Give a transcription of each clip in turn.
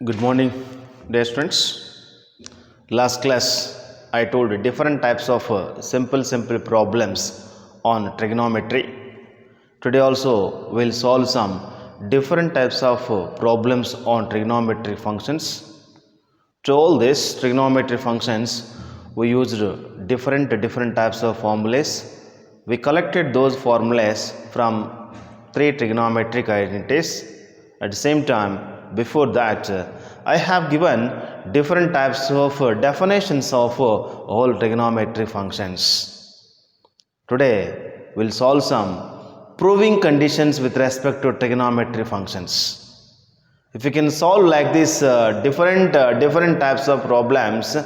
Good morning, dear students. Last class, I told different types of simple problems on trigonometry. Today also, we'll solve some different types of problems on trigonometry functions. To all these trigonometry functions, we used different types of formulas. We collected those formulas from three trigonometric identities. At the same time, before that, I have given different types of definitions of all trigonometry functions. Today, we'll solve some proving conditions with respect to trigonometry functions. If you can solve like this different types of problems,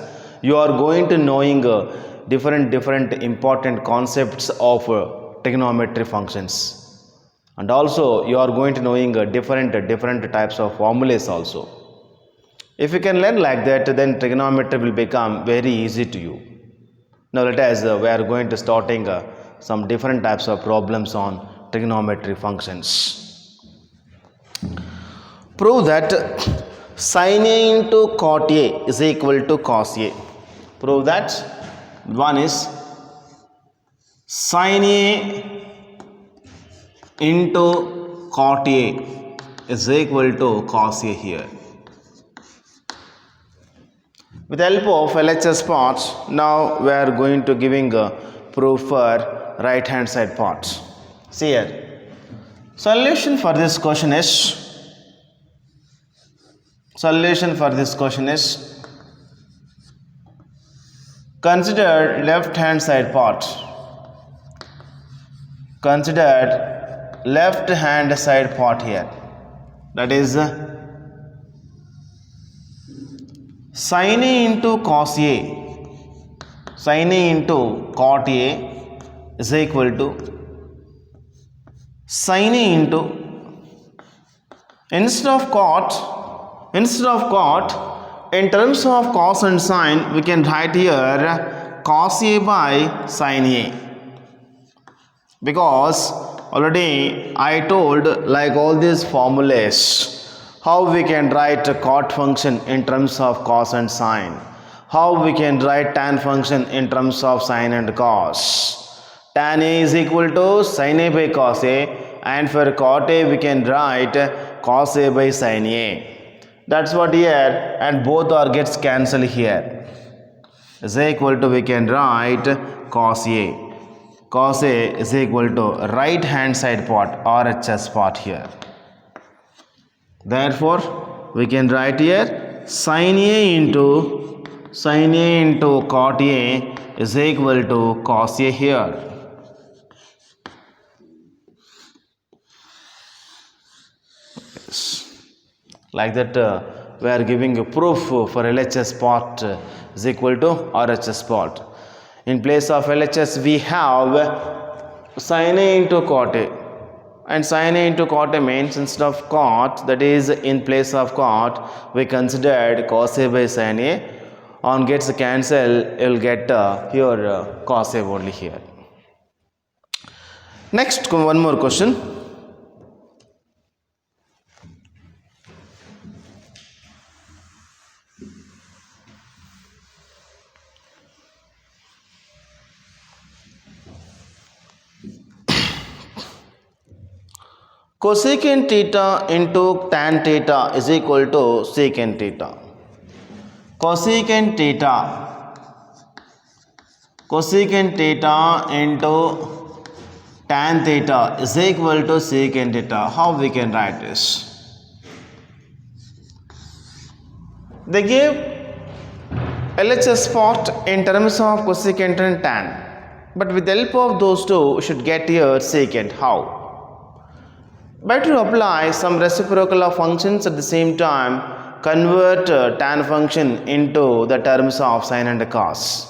you are going to knowing different important concepts of trigonometry functions, and also you are going to knowing different types of formulas also. If you can learn like that, then trigonometry will become very easy to you. Now let us we are going to starting some different types of problems on trigonometry functions. Prove that sin A into cot A is equal to cos A. Prove that one is sin A into cot A is equal to cos A here. With the help of LHS parts, now we are going to giving a proof for right hand side parts. See here. Solution for this question is consider left hand side part. Consider left hand side part here. That is sin A into cos A. Sin A into cot A is equal to sin A into instead of cot, in terms of cos and sin, we can write here cos A by sin A, because already I told like all these formulas how we can write a cot function in terms of cos and sin, how we can write tan function in terms of sin and cos. Tan A is equal to sin A by cos A, and for cot A we can write cos A by sin A. That's what here, and both are gets cancelled here. Is equal to we can write cos A. Cos A is equal to right hand side part RHS part here. Therefore, we can write here sin A into cot A is equal to cos A here. Like that, we are giving a proof for LHS part is equal to RHS part. In place of LHS, we have sin A into cot A, and sin A into cot A means instead of cot, that is in place of cot, we considered cos A by sin A. On gets cancel, you will get here cos A only here. Next, one more question. Cosecant theta into tan theta is equal to secant theta. Cosecant theta into tan theta is equal to secant theta. How we can write this? They give LHS part in terms of cosecant and tan, but with the help of those two, we should get here secant. How? By to apply some reciprocal of functions at the same time, convert tan function into the terms of sin and cos.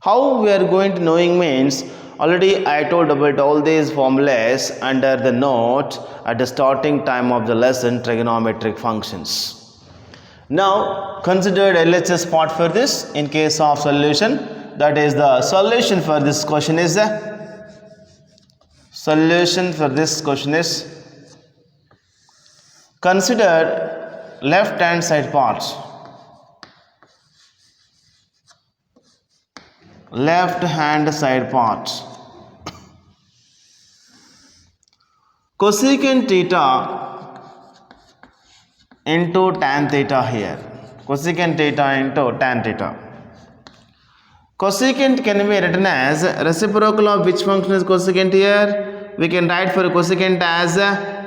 How we are going to knowing means, already I told about all these formulas under the note at the starting time of the lesson, trigonometric functions. Now consider LHS part for this in case of solution. That is the solution for this question is consider left hand side part. Left hand side part. Cosecant theta into tan theta here. Cosecant theta into tan theta. Cosecant can be written as reciprocal of which function is cosecant here? We can write for cosecant as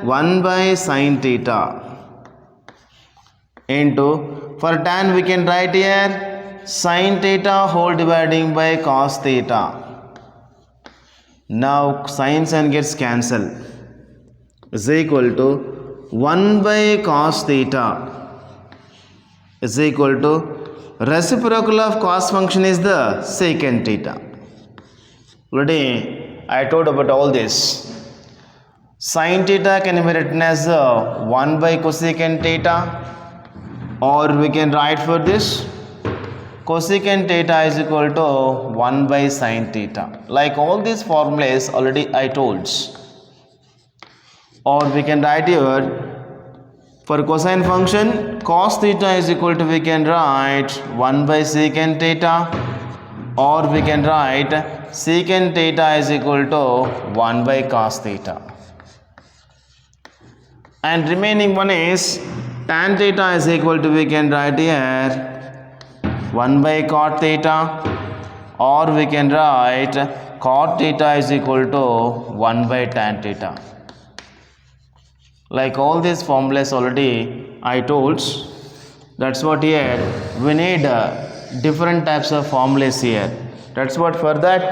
1 by sin theta into, for tan we can write here sin theta whole dividing by cos theta. Now sines and gets cancelled is equal to 1 by cos theta is equal to reciprocal of cos function is the secant theta. Already I told about all this. Sin theta can be written as 1 by cosecant theta, or we can write for this cosecant theta is equal to 1 by sin theta. Like all these formulas already I told. Or we can write here for cosine function cos theta is equal to, we can write 1 by secant theta, or we can write secant theta is equal to 1 by cos theta. And remaining one is tan theta is equal to, we can write here 1 by cot theta, or we can write cot theta is equal to 1 by tan theta. Like all these formulas already I told. That's what here we need different types of formulas here. That's what for that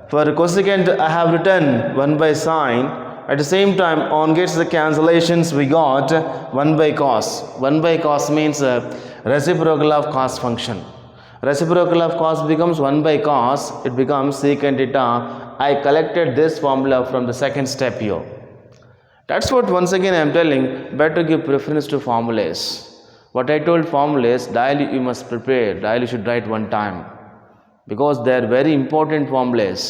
for cosecant I have written 1 by sine. At the same time on gets the cancellations we got 1 by cos. 1 by cos means reciprocal of cos function. Reciprocal of cos becomes 1 by cos, it becomes secant theta. I collected this formula from the second step here. That's what once again I am telling, better give preference to formulas. What I told formulas, daily you must prepare, daily you should write one time, because they are very important formulas.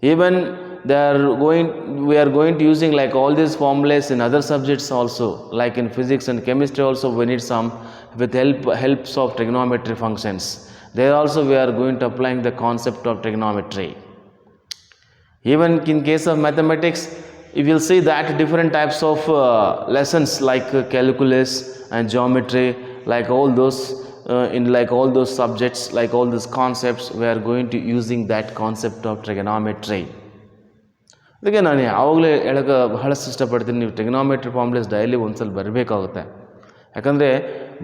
Even we are going to using like all these formulas in other subjects also, like in physics and chemistry also we need some with helps of trigonometry functions. There also we are going to applying the concept of trigonometry. Even in case of mathematics, you will see that different types of lessons like calculus and geometry, like all those in like all those subjects, like all those concepts, we are going to using that concept of trigonometry. ಅದಕ್ಕೆ ನಾನು ಯಾವಾಗಲೇ ಹೇಳೋಕೆ ಬಹಳಷ್ಟು ಇಷ್ಟಪಡ್ತೀನಿ, ನೀವು trigonometry formulas daily ಒಂದ್ಸಲ ಬರಬೇಕಾಗುತ್ತೆ. ಯಾಕಂದರೆ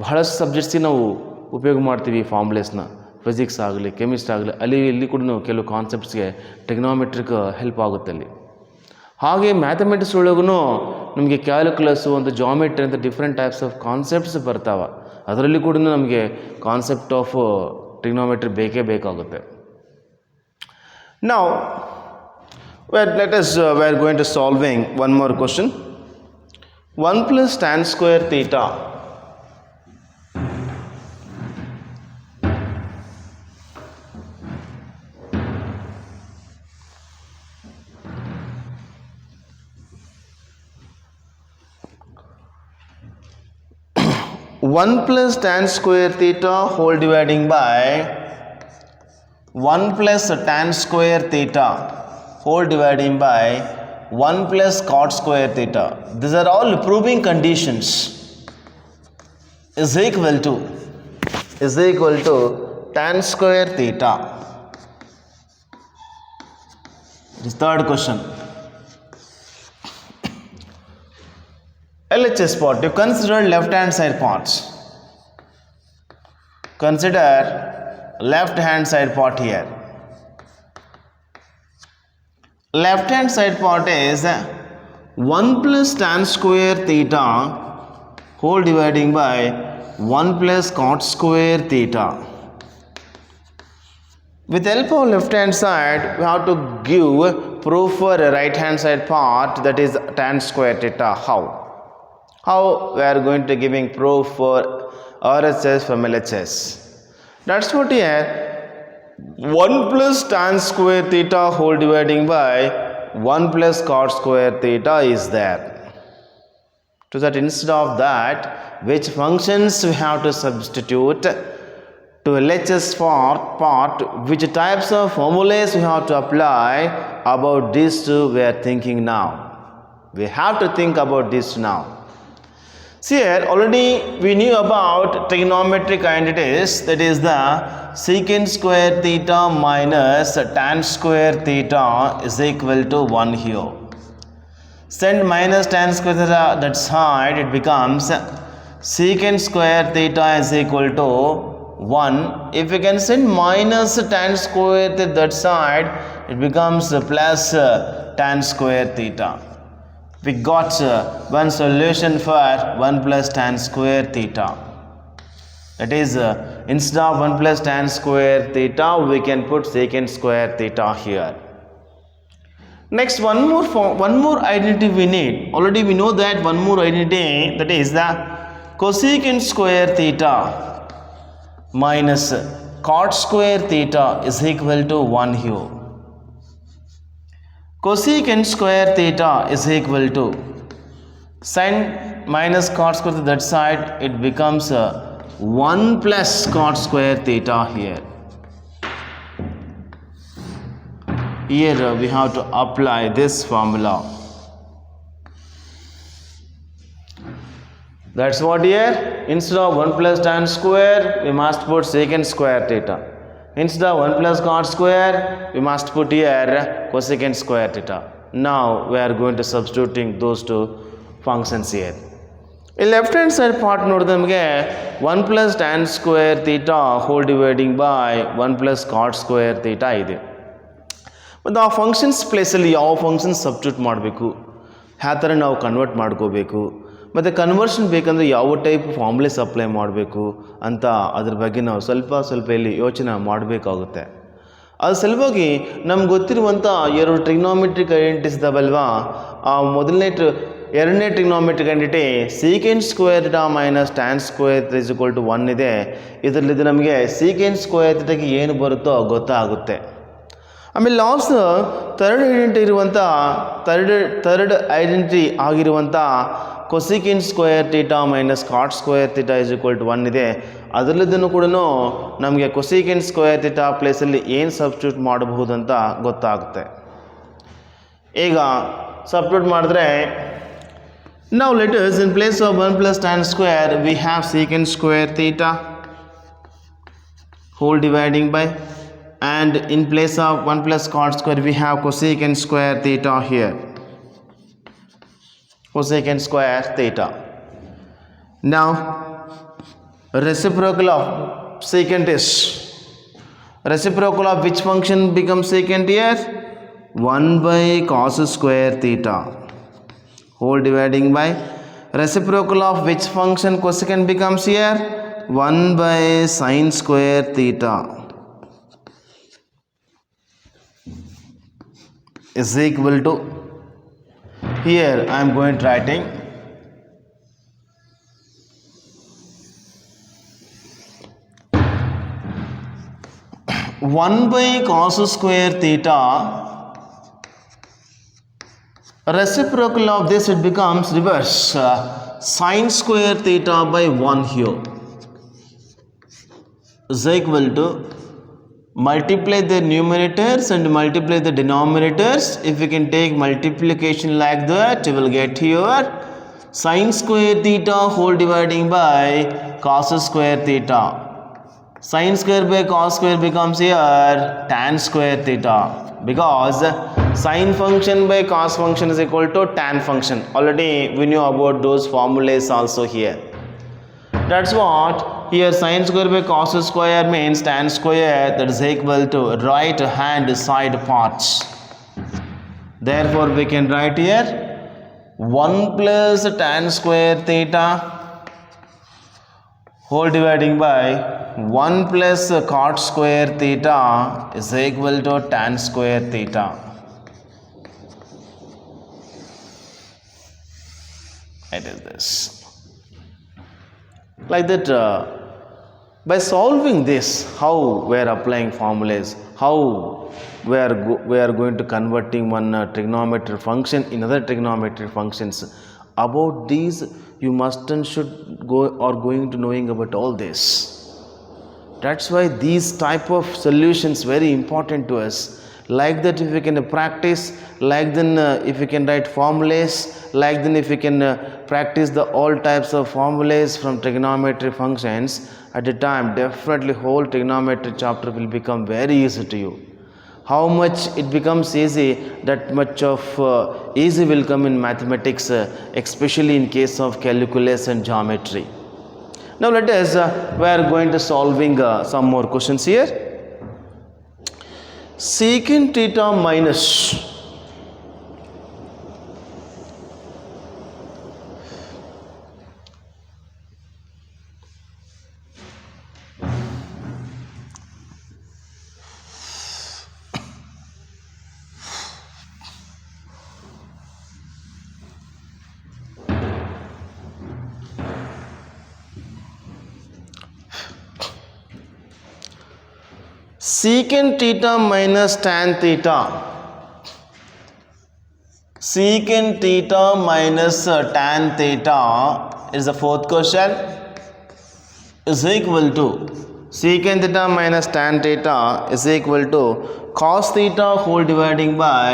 ಬಹಳಷ್ಟು ಸಬ್ಜೆಕ್ಟ್ಸಿಗೆ ನಾವು ಉಪಯೋಗ ಮಾಡ್ತೀವಿ ಈ ಫಾರ್ಮುಲಾಸ್ನ. ಫಿಸಿಕ್ಸ್ ಆಗಲಿ ಕೆಮಿಸ್ಟ್ರಿ ಆಗಲಿ ಇಲ್ಲಿ ಕೂಡ ಕೆಲವು ಕಾನ್ಸೆಪ್ಟ್ಸ್ಗೆ ಟ್ರಿಗ್ನೋಮೆಟ್ರಿಕ್ ಹೆಲ್ಪ್ ಆಗುತ್ತೆ ಅಲ್ಲಿ. ಹಾಗೆ ಮ್ಯಾಥಮೆಟಿಕ್ಸ್ ಒಳಗೂ ನಮಗೆ ಕ್ಯಾಲ್ಕುಲಸ್ಸು ಅಂತ ಜಾಮೆಟ್ರಿ ಅಂತ ಡಿಫ್ರೆಂಟ್ ಟೈಪ್ಸ್ ಆಫ್ ಕಾನ್ಸೆಪ್ಟ್ಸ್ ಬರ್ತಾವೆ. ಅದರಲ್ಲಿ ಕೂಡ ನಮಗೆ ಕಾನ್ಸೆಪ್ಟ್ ಆಫ್ ಟ್ರಿಗ್ನೋಮೆಟ್ರಿ ಬೇಕೇ ಬೇಕಾಗುತ್ತೆ. Now let us we are going to solving one more question. 1 plus tan square theta (1 plus tan square theta whole dividing by 1 plus tan square theta whole dividing by 1 plus cot square theta). These are all proving conditions. Is equal to tan square theta. This third question. LHS part, you consider left hand side parts. Consider left hand side part here. Left hand side part is 1 plus tan square theta whole dividing by 1 plus cot square theta. With help of left hand side, we have to give proof for a right hand side part, that is tan square theta. How we are going to giving proof for RHS from LHS. That's what here 1 plus tan square theta whole dividing by 1 plus cot square theta is there. So that instead of that, which functions we have to substitute to LHS part, which types of formulas we have to apply, about these two we are thinking now. We have to think about this now. See here, already we knew about trigonometric identities, that is the secant square theta minus tan square theta is equal to 1 here. Send minus tan square theta that side, it becomes secant square theta is equal to 1. If we can send minus tan square theta that side, it becomes plus tan square theta. We got one solution for 1 plus tan square theta. That is, instead of 1 plus tan square theta, we can put secant square theta here. Next, one more identity we need. Already we know that one more identity, that is the cosecant square theta minus cot square theta is equal to 1 here. Cosecant square theta is equal to sin minus cot square theta that side, it becomes 1 plus cot square theta here. Here we have to apply this formula. That's what here, instead of 1 plus tan square, we must put secant square theta. Instead of 1 plus cot square, we must put here cosecant square theta. Now we are going to substituting those two functions here. In left hand side part nodidamge 1 plus tan square theta whole dividing by 1 plus cot square theta ide. But ಆ functions ಪ್ಲೇಸಲ್ಲಿ ಯಾವ function substitute ಮಾಡಬೇಕು, ಯಾವ ಥರ ನಾವು convert ಮಾಡ್ಕೋಬೇಕು, ಮತ್ತು conversion ಬೇಕಂದರೆ ಯಾವ ಟೈಪ್ ಫಾರ್ಮುಲೇಸ್ ಅಪ್ಲೈ ಮಾಡಬೇಕು ಅಂತ ಅದ್ರ ಬಗ್ಗೆ ನಾವು ಸ್ವಲ್ಪ ಇಲ್ಲಿ ಯೋಚನೆ ಮಾಡಬೇಕಾಗುತ್ತೆ. ಅದು ಸಲುವಾಗಿ ನಮ್ಗೆ ಗೊತ್ತಿರುವಂಥ 2 ಟ್ರಿಗ್ನೋಮೆಟ್ರಿಕ್ ಐಡೆಂಟಿಸ್ ಇದಾವಲ್ವಾ, ಆ ಎರಡನೇ trigonometric identity secant square theta minus tan square theta is equal to 1 ಇದೆ. ಇದರಲ್ಲಿ ನಮಗೆ ಸೀಕೆಂಟ್ ಸ್ಕ್ವೇರ್ ಥೀಟಾಗೆ ಏನು ಬರುತ್ತೋ ಗೊತ್ತಾಗುತ್ತೆ. ಆಮೇಲೆ ಲಾಸ್ಟ್ ಥರ್ಡ್ ಐಡೆಂಟಿಟಿ ಆಗಿರುವಂಥ cosecant square theta minus cot square theta is equal to 1 ಇದೆ. ಅದರಲ್ಲಿದ್ದನ್ನು ಕೂಡ ನಮಗೆ ಕೊಸಿಕೆಂಟ್ ಸ್ಕ್ವೇರ್ ಥೀಟಾ ಪ್ಲೇಸಲ್ಲಿ ಏನು ಸಬ್ಸ್ಟಿಟ್ಯೂಟ್ ಮಾಡಬಹುದು ಅಂತ ಗೊತ್ತಾಗುತ್ತೆ. ಈಗ ಸಬ್ಸ್ಟಿಟ್ಯೂಟ್ ಮಾಡಿದ್ರೆ now let us, in place of 1 plus tan square, we have secant square theta whole dividing by, and in place of 1 plus cot square we have cosecant square theta here, cosecant square theta. Now reciprocal of secant is, reciprocal of which function becomes secant here? 1 by cos square theta whole dividing by, reciprocal of which function cosecant becomes here? 1 by sin square theta is equal to, here I am going to writing 1 by cos square theta, reciprocal of this it becomes reverse, sin square theta by 1 here is equal to, multiply the numerators and multiply the denominators. If we can take multiplication like that, you will get here sin square theta whole dividing by cos square theta. Sin square by cos square becomes here tan square theta, because sin function by cos function is equal to tan function. Already we knew about those formulas also here. That's what here sin square by cos square means tan square, that is equal to right hand side parts. Therefore we can write here 1 plus tan square theta whole dividing by 1 plus cot square theta is equal to tan square theta. It is this. Like that, by solving this, how we are applying formulas, how we are going to converting one trigonometric function in other trigonometric functions, About these, you must and should go or going to knowing about all this. That's why these type of solutions very important to us. Like that, if we can practice, like then if we can write formulas, like then if we can practice the all types of formulas from trigonometry functions at a time, definitely whole trigonometry chapter will become very easy to you. How much it becomes easy, that much of easy will come in mathematics, especially in case of calculus and geometry. Now let us we are going to solving some more questions here. Secant theta minus secant theta minus tan theta. Secant theta minus tan theta is the fourth question, is equal to secant theta minus tan theta is equal to cos theta whole dividing by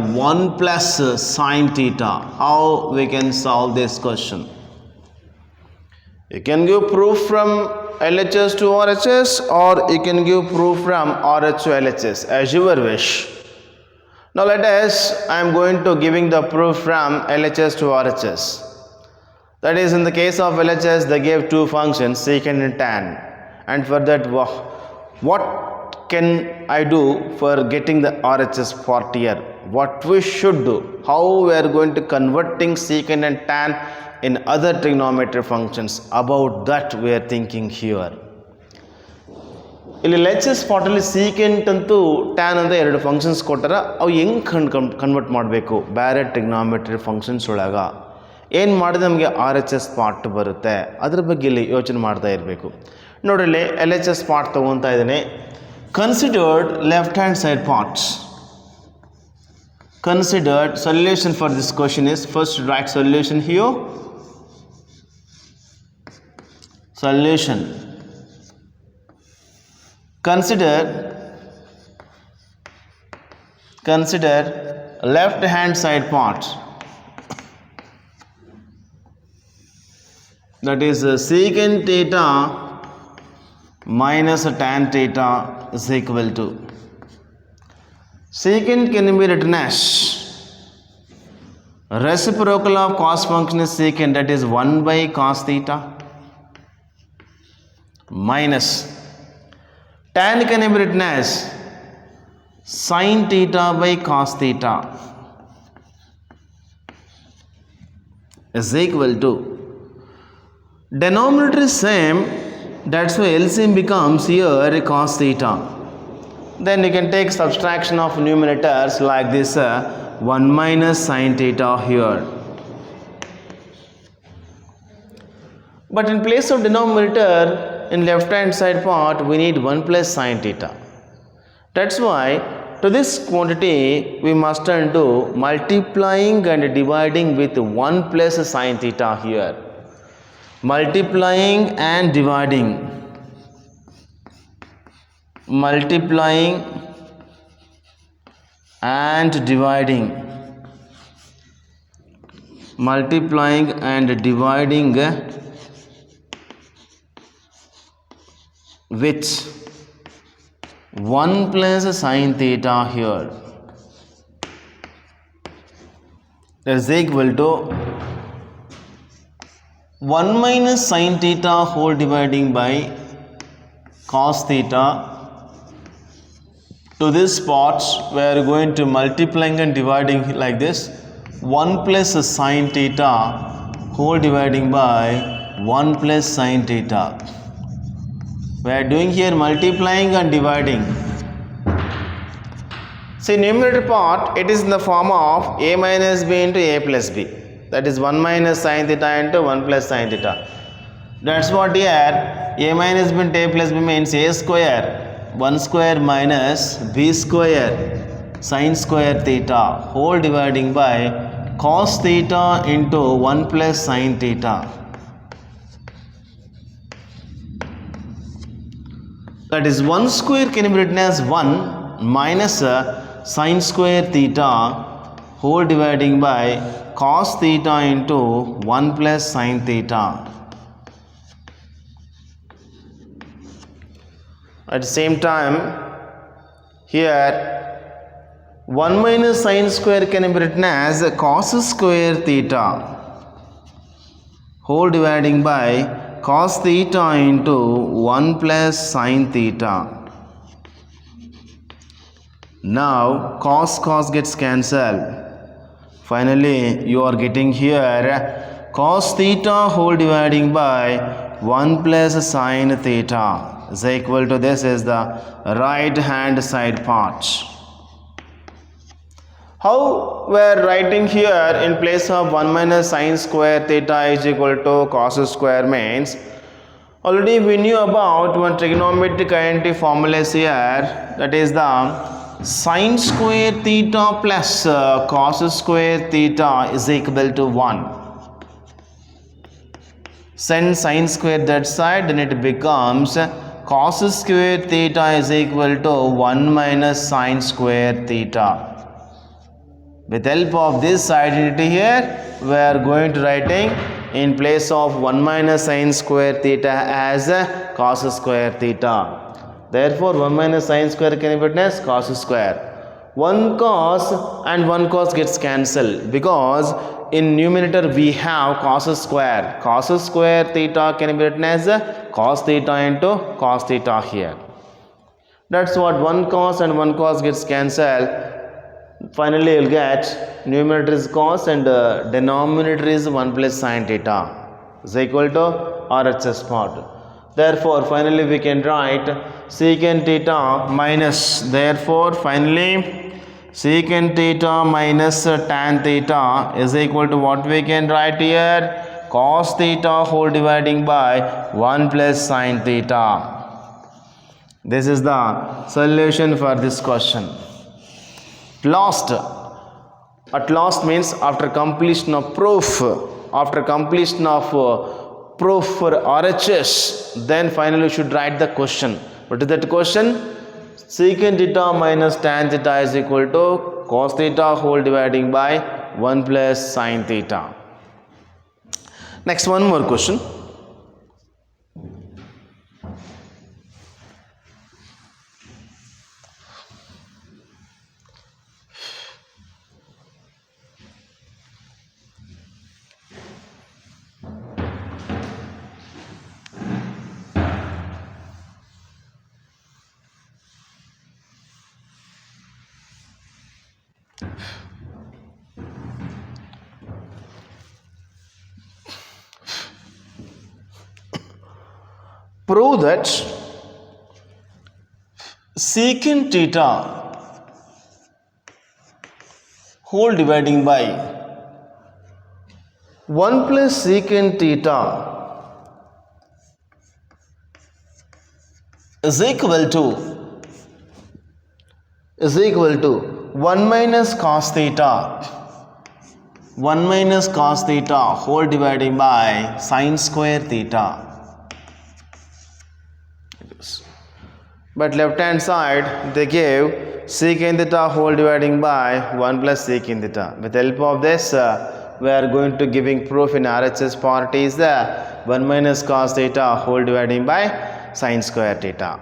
1 plus sin theta. How we can solve this question? You can give proof from LHS to RHS, or you can give proof from RH to LHS, as your wish. Now let us, I am going to giving the proof from LHS to RHS. That is, in the case of LHS, they gave two functions, secant and tan. And for that, what can I do for getting the RHS part here? What we should do? How we are going to converting secant and tan in other trigonometry functions? About that we are thinking here. ಇಲ್ಲಿ LHS ಪಾರ್ಟಲ್ಲಿ secant ಅಂತೂ tan ಅಂತ ಎರಡು functions ಕೊಟ್ಟಾರ. ಅವು ಹೆಂಗೆ convert ಮಾಡಬೇಕು ಬೇರೆ trigonometry functions ಒಳಗ ಏನು ಮಾಡಿದ್ರೆ ನಮಗೆ RHS ಪಾರ್ಟ್ ಬರುತ್ತೆ, ಅದ್ರ ಬಗ್ಗೆ ಇಲ್ಲಿ ಯೋಚನೆ ಮಾಡ್ತಾ ಇರಬೇಕು. ನೋಡಿಲ್ಲಿ LHS ಪಾರ್ಟ್ ತೊಗೊತಾ ಇದ್ದೀನಿ. Considered left hand side parts. Considered solution for this question is, first write solution here. Solution. Consider left hand side part, that is secant theta minus tan theta is equal to, secant can be written as reciprocal of cos function is secant, that is 1 by cos theta, minus tan can be written as sin theta by cos theta is equal to, denominator is same, that's why LCM becomes here cos theta. Then you can take subtraction of numerators like this, 1 minus sin theta here. But in place of denominator, in left hand side part, we need 1 plus sin theta. That's why to this quantity we must do multiplying and dividing with 1 plus sin theta here. Multiplying and dividing. Multiplying and dividing. Multiplying and dividing with 1 plus sin theta here is equal to 1 minus sin theta whole dividing by cos theta. To this part we are going to multiplying and dividing like this, 1 plus sin theta whole dividing by 1 plus sin theta. We are doing here multiplying and dividing. See, numerator part, it is in the form of a minus b into a plus b. That is 1 minus sin theta into 1 plus sin theta. That's what here a minus b into a plus b means a square, 1 square minus b square sin square theta whole dividing by cos theta into 1 plus sin theta. That is 1 square can be written as 1 minus sin square theta whole dividing by cos theta into 1 plus sin theta. At the same time, here 1 minus sin square can be written as cos square theta whole dividing by cos theta into 1 plus sin theta. Now cos gets cancelled. Finally, you are getting here cos theta whole dividing by 1 plus sin theta is equal to, this is the right hand side part. How we are writing here in place of 1 minus sin square theta is equal to cos square means, already we knew about one trigonometric identity formula here, that is the sin square theta plus cos square theta is equal to 1. Send sin square that side, then it becomes cos square theta is equal to 1 minus sin square theta. With help of this identity here, we are going to writing in place of 1 minus sin square theta as cos square theta. Therefore, 1 minus sin square can be written as cos square. 1 cos and 1 cos gets cancelled because in numerator we have cos square. Cos square theta can be written as cos theta into cos theta here. That's what 1 cos and 1 cos gets cancelled. Finally, you will get numerator is cos and denominator is 1 plus sin theta is equal to RHS part. Therefore, finally we can write secant theta minus, therefore finally secant theta minus tan theta is equal to what we can write here, cos theta whole dividing by 1 plus sin theta. This is the solution for this question. At last means after completion of proof, after completion of proof for RHS, then finally you should write the question. What is that question? Secant theta minus tan theta is equal to cos theta whole dividing by 1 plus sin theta. Next, one more question. Prove that secant theta whole dividing by 1 plus secant theta is equal to 1 minus cos theta, 1 minus cos theta whole dividing by sin square theta. But left hand side they gave secant theta whole dividing by 1 plus secant theta. With help of this we are going to giving proof in RHS part is the 1 minus cos theta whole dividing by sin square theta.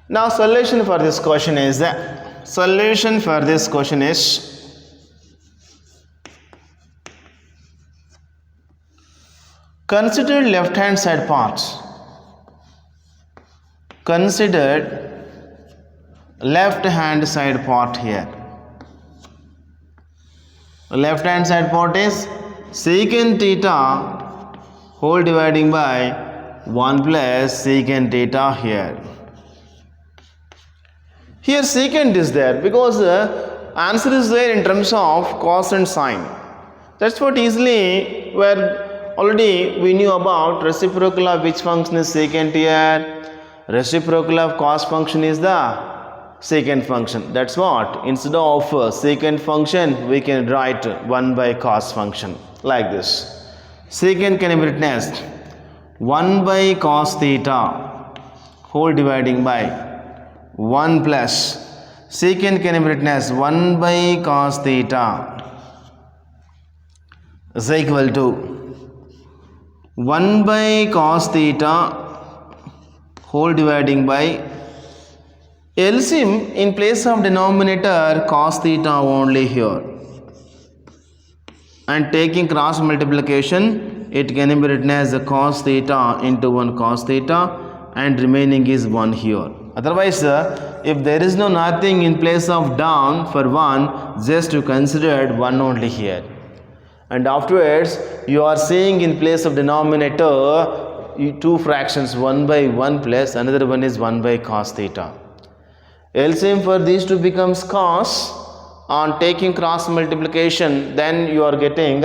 Now solution for this question is consider left hand side parts. Considered left hand side part here. Left hand side part is secant theta whole dividing by 1 plus secant theta here. Here secant is there because answer is there in terms of cos and sine. That's what easily where already we knew about reciprocal of which function is secant here. Reciprocal of cos function is the secant function. That's what, instead of secant function we can write 1 by cos function like this. Secant can be written as 1 by cos theta whole dividing by 1 plus secant can be written as 1 by cos theta is equal to 1 by cos theta whole dividing by LCM in place of denominator cos theta only here, and taking cross multiplication it can be written as a cos theta into 1 cos theta and remaining is 1 here. Otherwise if there is no nothing in place of down for 1, just you considered 1 only here, and afterwards you are seeing in place of denominator two fractions, 1 by 1 plus another one is 1 by cos theta. LCM for these two becomes cos. On taking cross multiplication then you are getting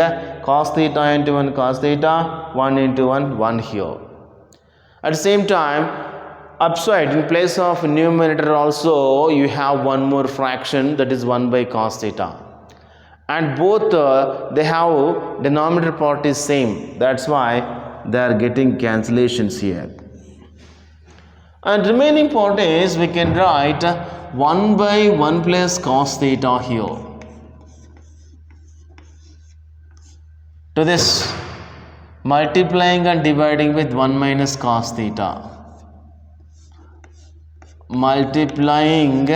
cos theta into 1 cos theta, 1 into 1 1 here. At the same time upside in place of numerator also you have one more fraction, that is 1 by cos theta, and both they have denominator part is same, that's why they are getting cancellations here. And remaining part is we can write 1 by 1 plus cos theta here. To this multiplying and dividing with 1 minus cos theta, multiplying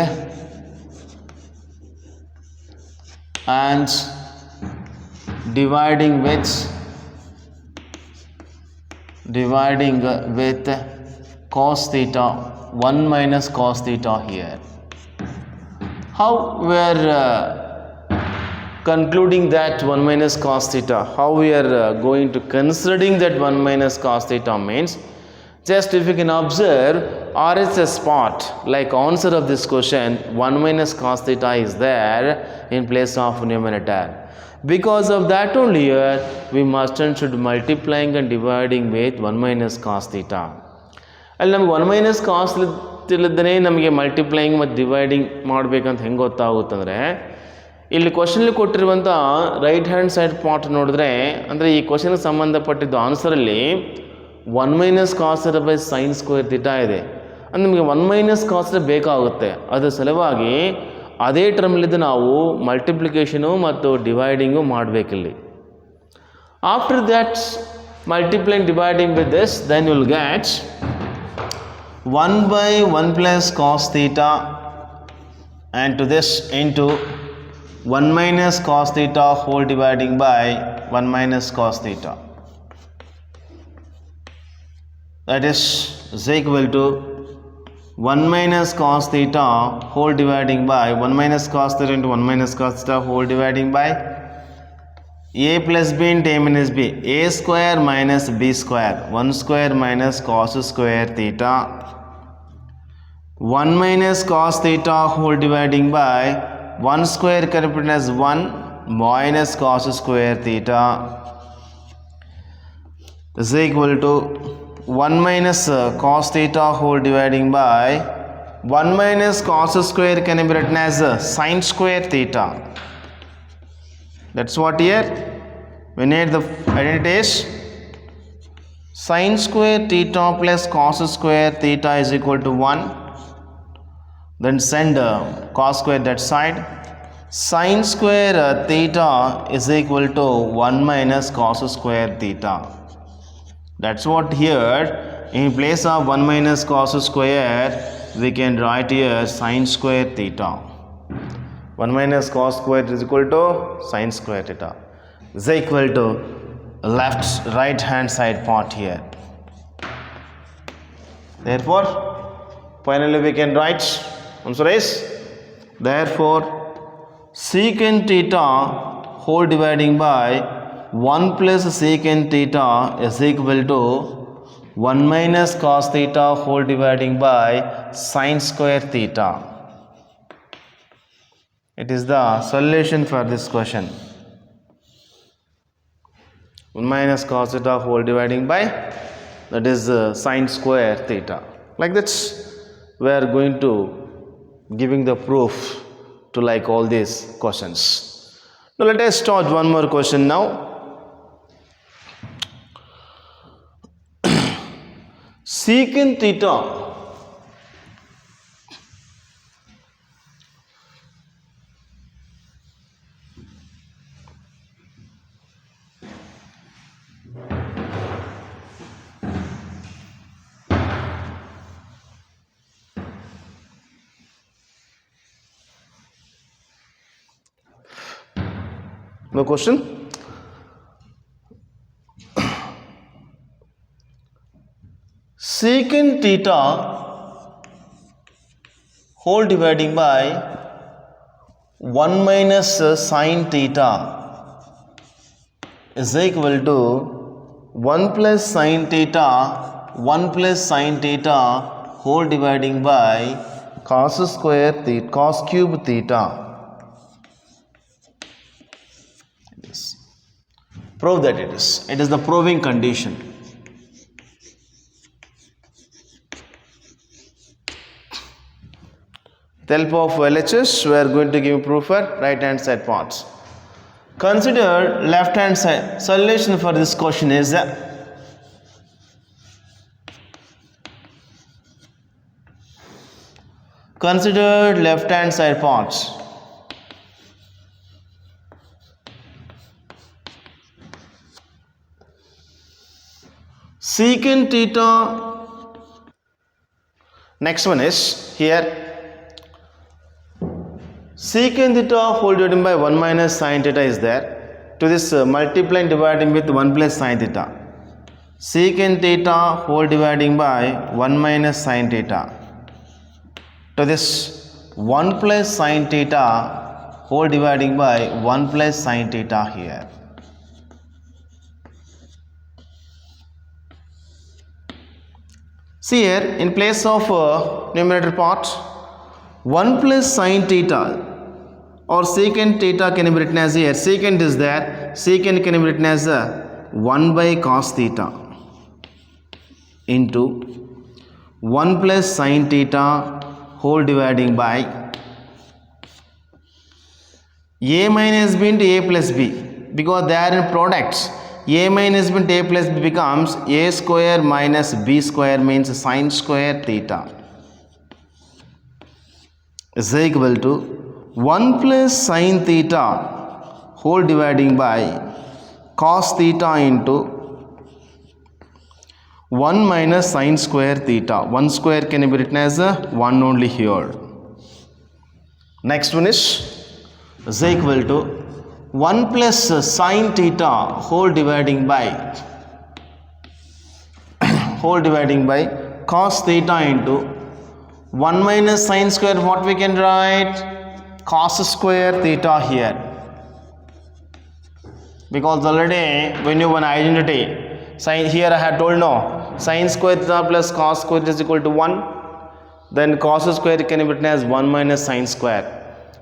and dividing with cos theta, 1 minus cos theta here. How we are concluding that 1 minus cos theta? How we are going to considering that 1 minus cos theta means, just if you can observe RHS part like answer of this question, 1 minus cos theta is there in place of numerator. Because of that only here we must and should multiplying and dividing with 1 minus cos theta. ಅಲ್ಲಿ ನಮ್ಗೆ 1 minus ಕಾಸ್ ತಿಳಿದೇ ನಮಗೆ multiplying ಮತ್ತು dividing ಮಾಡಬೇಕಂತ ಹೆಂಗೆ ಗೊತ್ತಾಗುತ್ತಂದರೆ, ಇಲ್ಲಿ ಕ್ವಶನಲ್ಲಿ ಕೊಟ್ಟಿರುವಂಥ right hand side part ನೋಡಿದ್ರೆ, ಅಂದರೆ ಈ ಕ್ವಶನ್ಗೆ ಸಂಬಂಧಪಟ್ಟಿದ್ದು ಆನ್ಸರಲ್ಲಿ 1 minus cos by sine square theta ಇದೆ. ಅದು ನಮಗೆ 1 ಮೈನಸ್ ಕಾಸ್ ಬೇಕಾಗುತ್ತೆ. ಅದರ ಸಲುವಾಗಿ ಅದೇ ಟರ್ಮ್ಲಿದ್ದು ನಾವು ಮಲ್ಟಿಪ್ಲಿಕೇಶನು ಮತ್ತು ಡಿವೈಡಿಂಗು ಮಾಡಬೇಕಿಲ್ಲಿ. After that multiplying dividing with this, then you will get 1 by 1 plus cos theta and to this into 1 minus cos theta whole dividing by 1 minus cos theta, that is equal to 1 minus cos theta whole dividing by 1 minus cos theta into 1 minus cos theta whole dividing by a plus b into a minus b, a square minus b square, 1 square minus cos square theta, 1 minus cos theta whole dividing by 1 square can be written as 1 minus cos square theta is equal to 1 minus cos theta whole dividing by 1 minus cos square can be written as sin square theta. That's what here we need the identities. Sin square theta plus cos square theta is equal to 1. Then send cos square that side. Sin square theta is equal to 1 minus cos square theta. That's what here in place of 1 minus cos square we can write here sin square theta. 1 minus cos square is equal to sin square theta is equal to right hand side part here. Therefore finally we can write answer is, therefore secant theta whole dividing by 1 plus secant theta is equal to 1 minus cos theta whole dividing by sin square theta. It is the solution for this question. 1 minus cos theta whole dividing by, that is sin square theta. Like that we are going to giving the proof to like all these questions. Now let us start one more question now. Secant theta no question. Secant theta whole dividing by 1 minus sine theta is equal to 1 plus sine theta whole dividing by cos square theta cos cube theta. Prove that it is the proving condition. With the help of LHS, we are going to give proof for right hand side parts. Consider left hand side. Solution for this question is consider left hand side parts. Secant theta. Next one is here. Secant theta whole divided by 1 minus sine theta is there. To this multiply and dividing with 1 plus sine theta. Secant theta whole dividing by 1 minus sine theta. To this 1 plus sine theta whole dividing by 1 plus sine theta here. See here, in place of numerator part, 1 plus sine theta or secant theta can be written as here. Secant is there. Secant can be written as 1 by cos theta into 1 plus sine theta whole dividing by a minus b into a plus b, because they are in products. A minus b into a plus b becomes a square minus b square, means sine square theta is equal to 1 plus sine theta whole dividing by cos theta into 1 minus sine square theta. 1 square can be written as 1 only here. Next one is equal to 1 plus sine theta whole dividing by cos theta into 1 minus sine square. What we can write? Cos square theta here, because already we knew one identity. Sine here I had told no, sine square theta plus cos square is equal to 1. Then cos square can be written as 1 minus sine square.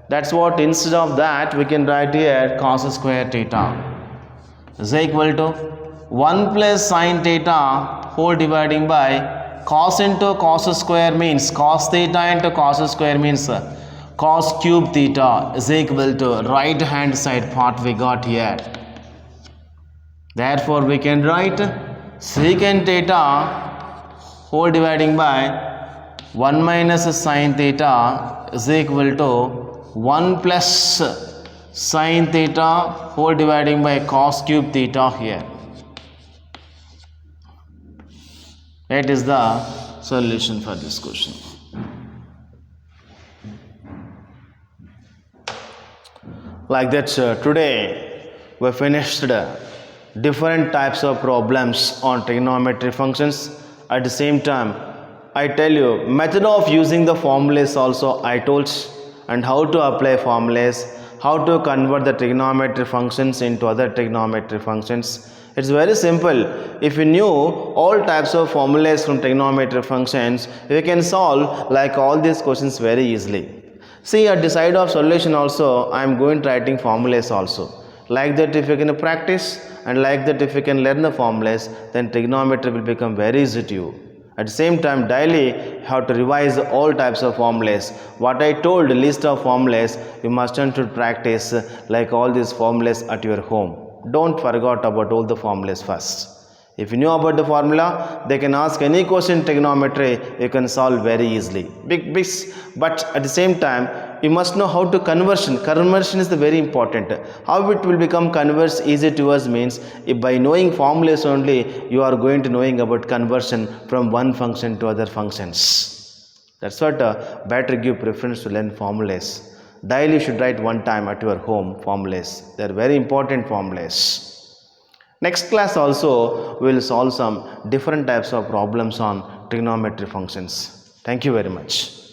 That's what, instead of that we can write here cos square theta is equal to 1 plus sine theta whole dividing by cos into cos square means cos theta into cos square means cos cube theta is equal to right hand side part we got here. Therefore we can write secant theta whole dividing by 1 minus sine theta is equal to 1 plus sine theta whole dividing by cos cube theta here. That is the solution for this question. Like that, today we finished different types of problems on trigonometry functions. At the same time, I tell you method of using the formulas also I told, and how to apply formulas, how to convert the trigonometry functions into other trigonometry functions. It's very simple. If you knew all types of formulas from trigonometry functions, we can solve like all these questions very easily. See, at the side of solution also I am going to writing formulas also. Like that, if you can practice, and like that if you can learn the formulas, then trigonometry will become very easy to you. At the same time, daily you have to revise all types of formulas. What I told, list of formulas, you must learn to practice like all these formulas at your home. Don't forget about all the formulas first. If you know about the formula, they can ask any question in trigonometry, you can solve very easily. But at the same time, you must know how to conversion. Conversion is the very important. How it will become converse easy to us means if by knowing formulas only, you are going to knowing about conversion from one function to other functions. That's what better give preference to learn formulas. Daily you should write one time at your home formulas. They are very important formulas. Next class also we will solve some different types of problems on trigonometry functions. Thank you very much.